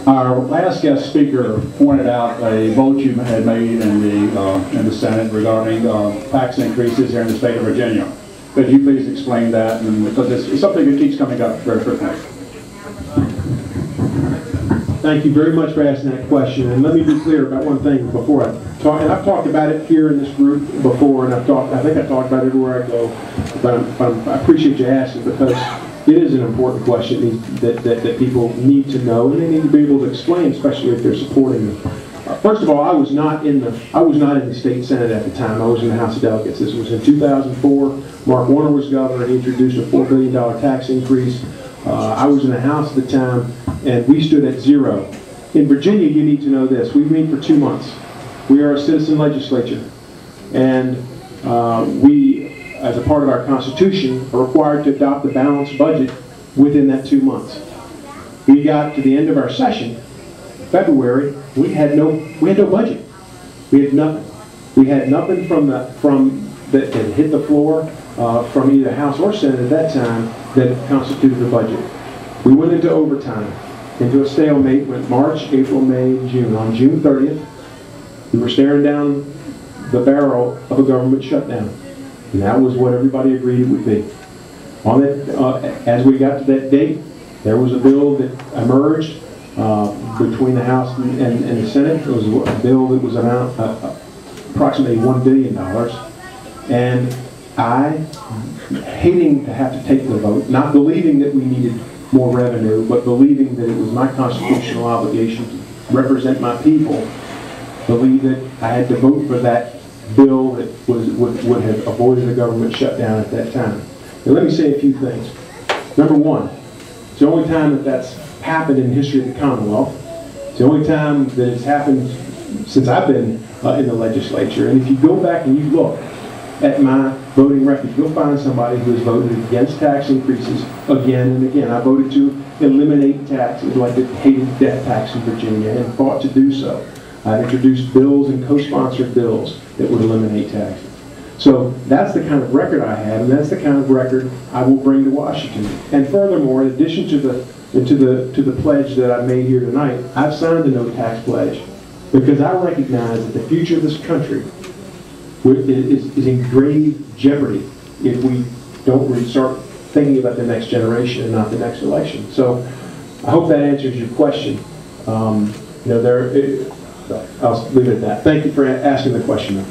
Our last guest speaker pointed out a vote you had made in the Senate regarding tax increases here in the state of Virginia. Could you please explain that? And because it's something that keeps coming up very frequently. Thank you very much for asking that question. And let me be clear about one thing before I talk. And I've talked about it here in this group before, and I think I talk about it everywhere I go. But I appreciate you asking, because it is an important question that people need to know, and they need to be able to explain, especially if they're supporting me. First of all, I was not in the state Senate at the time. I was in the House of Delegates. This was in 2004. Mark Warner was governor. He introduced a $4 billion tax increase. I was in the House at the time, and we stood at 0. In Virginia, you need to know this. We meet for 2 months. We are a citizen legislature, and we, as a part of our Constitution, are required to adopt a balanced budget within that 2 months. We got to the end of our session, February. We had no budget. We had nothing. We had nothing that hit the floor from either House or Senate at that time that constituted a budget. We went into overtime, into a stalemate, went March, April, May, June. On June 30th, we were staring down the barrel of a government shutdown. And that was what everybody agreed it would be. On that, as we got to that date, there was a bill that emerged between the House and the Senate. It was a bill that was approximately $1 billion. And I, hating to have to take the vote, not believing that we needed more revenue, but believing that it was my constitutional obligation to represent my people, believed that I had to vote for that bill that would have avoided a government shutdown at that time. And let me say a few things. Number one, it's the only time that that's happened in the history of the Commonwealth. It's the only time that it's happened since I've been in the legislature. And if you go back and you look at my voting record, you'll find somebody who has voted against tax increases again and again. I voted to eliminate taxes, like the hated death tax in Virginia, and fought to do so. I introduced bills and co-sponsored bills that would eliminate taxes. So that's the kind of record I have, and that's the kind of record I will bring to Washington. And furthermore, in addition to the pledge that I made here tonight, I've signed the no tax pledge because I recognize that the future of this country is in grave jeopardy if we don't really start thinking about the next generation and not the next election. So I hope that answers your question. I'll leave it at that. Thank you for asking the question.